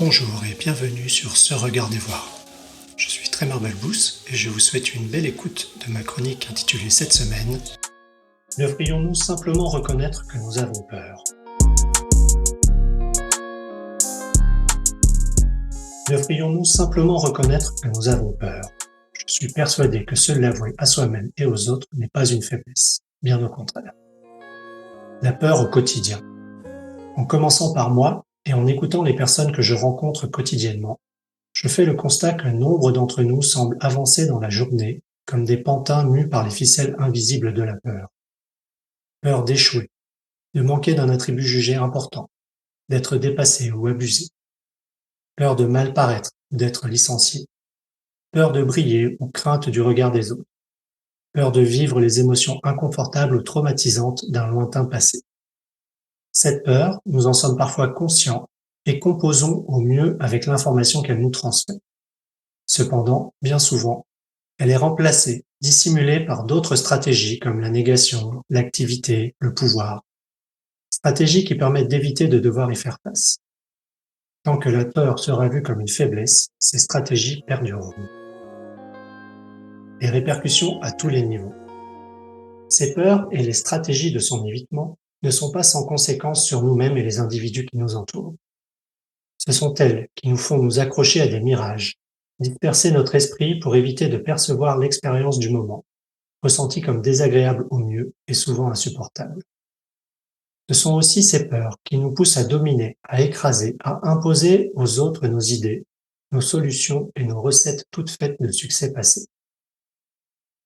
Bonjour et bienvenue sur Se Regarder Voir. Je suis Trémor Balbous et je vous souhaite une belle écoute de ma chronique intitulée cette semaine « Devrions-nous simplement reconnaître que nous avons peur ?» Devrions-nous simplement reconnaître que nous avons peur? Je suis persuadé que seul l'avouer à soi-même et aux autres n'est pas une faiblesse, bien au contraire. La peur au quotidien. En commençant par moi et en écoutant les personnes que je rencontre quotidiennement, je fais le constat que nombre d'entre nous semblent avancer dans la journée comme des pantins mus par les ficelles invisibles de la peur. Peur d'échouer, de manquer d'un attribut jugé important, d'être dépassé ou abusé. Peur de mal paraître ou d'être licencié. Peur de briller ou crainte du regard des autres. Peur de vivre les émotions inconfortables ou traumatisantes d'un lointain passé. Cette peur, nous en sommes parfois conscients et composons au mieux avec l'information qu'elle nous transmet. Cependant, bien souvent, elle est remplacée, dissimulée par d'autres stratégies comme la négation, l'activité, le pouvoir. Stratégies qui permettent d'éviter de devoir y faire face. Tant que la peur sera vue comme une faiblesse, ces stratégies perdureront. Les répercussions à tous les niveaux. Ces peurs et les stratégies de son évitement ne sont pas sans conséquences sur nous-mêmes et les individus qui nous entourent. Ce sont elles qui nous font nous accrocher à des mirages, disperser notre esprit pour éviter de percevoir l'expérience du moment, ressentie comme désagréable au mieux et souvent insupportable. Ce sont aussi ces peurs qui nous poussent à dominer, à écraser, à imposer aux autres nos idées, nos solutions et nos recettes toutes faites de succès passés.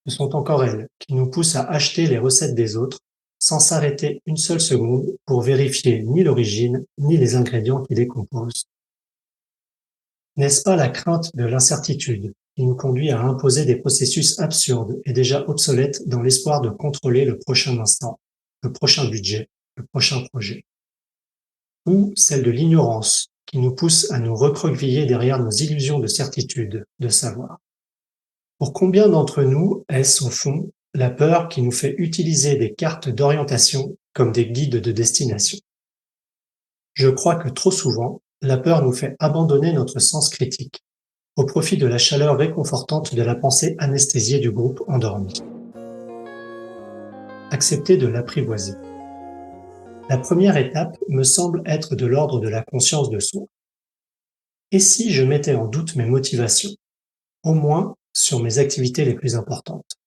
Ce sont encore elles qui nous poussent à acheter les recettes des autres sans s'arrêter une seule seconde pour vérifier ni l'origine ni les ingrédients qui les composent. N'est-ce pas la crainte de l'incertitude qui nous conduit à imposer des processus absurdes et déjà obsolètes dans l'espoir de contrôler le prochain instant, le prochain budget, le prochain projet? Ou celle de l'ignorance qui nous pousse à nous recroqueviller derrière nos illusions de certitude, de savoir? Pour combien d'entre nous est-ce au fond la peur qui nous fait utiliser des cartes d'orientation comme des guides de destination? Je crois que trop souvent, la peur nous fait abandonner notre sens critique au profit de la chaleur réconfortante de la pensée anesthésiée du groupe endormi. Accepter de l'apprivoiser. La première étape me semble être de l'ordre de la conscience de soi. Et si je mettais en doute mes motivations, au moins sur mes activités les plus importantes?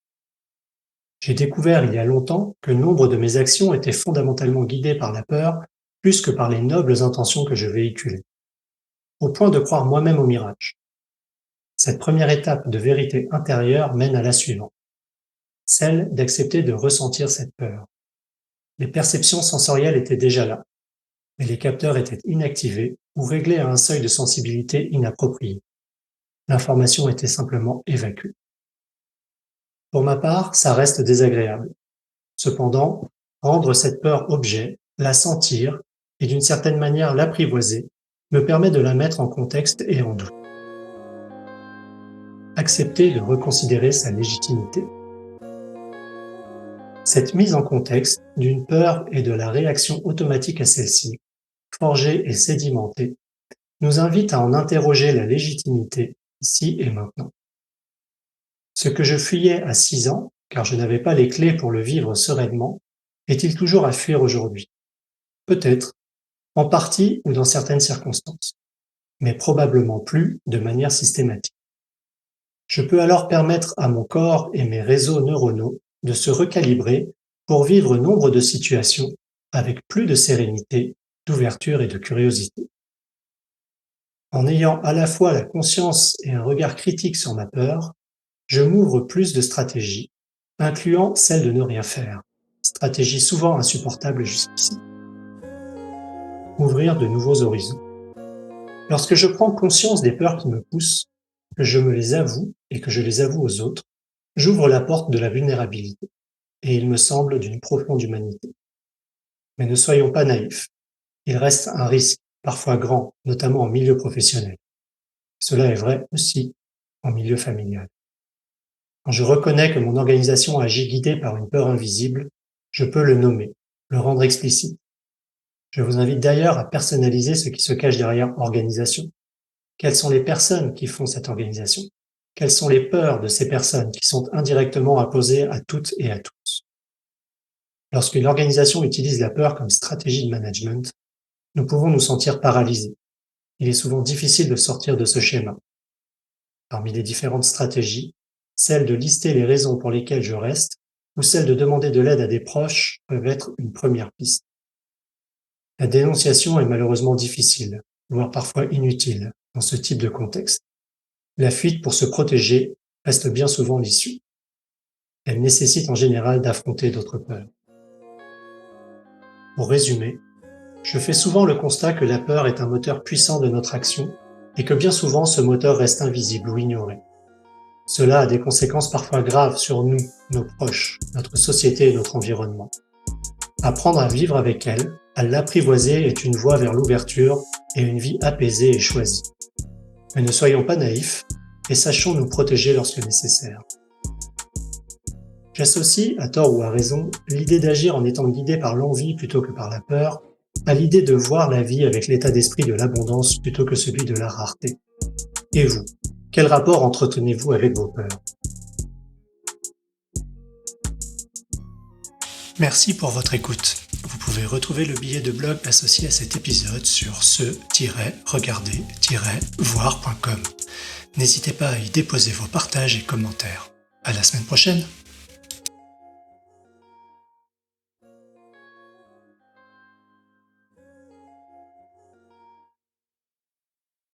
J'ai découvert il y a longtemps que nombre de mes actions étaient fondamentalement guidées par la peur plus que par les nobles intentions que je véhiculais, au point de croire moi-même au mirage. Cette première étape de vérité intérieure mène à la suivante, celle d'accepter de ressentir cette peur. Les perceptions sensorielles étaient déjà là, mais les capteurs étaient inactivés ou réglés à un seuil de sensibilité inapproprié. L'information était simplement évacuée. Pour ma part, ça reste désagréable. Cependant, rendre cette peur objet, la sentir et d'une certaine manière l'apprivoiser me permet de la mettre en contexte et en doute. Accepter de reconsidérer sa légitimité. Cette mise en contexte d'une peur et de la réaction automatique à celle-ci, forgée et sédimentée, nous invite à en interroger la légitimité ici et maintenant. Ce que je fuyais à 6 ans, car je n'avais pas les clés pour le vivre sereinement, est-il toujours à fuir aujourd'hui? Peut-être, en partie ou dans certaines circonstances, mais probablement plus de manière systématique. Je peux alors permettre à mon corps et mes réseaux neuronaux de se recalibrer pour vivre nombre de situations avec plus de sérénité, d'ouverture et de curiosité. En ayant à la fois la conscience et un regard critique sur ma peur, je m'ouvre plus de stratégies, incluant celle de ne rien faire, stratégie souvent insupportable jusqu'ici. Ouvrir de nouveaux horizons. Lorsque je prends conscience des peurs qui me poussent, que je me les avoue et que je les avoue aux autres, j'ouvre la porte de la vulnérabilité, et il me semble d'une profonde humanité. Mais ne soyons pas naïfs, il reste un risque, parfois grand, notamment en milieu professionnel. Cela est vrai aussi en milieu familial. Quand je reconnais que mon organisation agit guidée par une peur invisible, je peux le nommer, le rendre explicite. Je vous invite d'ailleurs à personnaliser ce qui se cache derrière organisation Quelles sont les personnes qui font cette organisation? Quelles sont les peurs de ces personnes qui sont indirectement imposées à toutes et à tous? Lorsqu'une organisation utilise la peur comme stratégie de management, nous pouvons nous sentir paralysés. Il est souvent difficile de sortir de ce schéma. Parmi les différentes stratégies, celle de lister les raisons pour lesquelles je reste ou celle de demander de l'aide à des proches peuvent être une première piste. La dénonciation est malheureusement difficile, voire parfois inutile, dans ce type de contexte. La fuite pour se protéger reste bien souvent l'issue. Elle nécessite en général d'affronter d'autres peurs. Pour résumer, je fais souvent le constat que la peur est un moteur puissant de notre action et que bien souvent ce moteur reste invisible ou ignoré. Cela a des conséquences parfois graves sur nous, nos proches, notre société et notre environnement. Apprendre à vivre avec elle, à l'apprivoiser est une voie vers l'ouverture et une vie apaisée et choisie. Mais ne soyons pas naïfs et sachons nous protéger lorsque nécessaire. J'associe, à tort ou à raison, l'idée d'agir en étant guidé par l'envie plutôt que par la peur, à l'idée de voir la vie avec l'état d'esprit de l'abondance plutôt que celui de la rareté. Et vous, quel rapport entretenez-vous avec vos peurs? Merci pour votre écoute. Vous pouvez retrouver le billet de blog associé à cet épisode sur ce-regarder-voir.com. N'hésitez pas à y déposer vos partages et commentaires. À la semaine prochaine!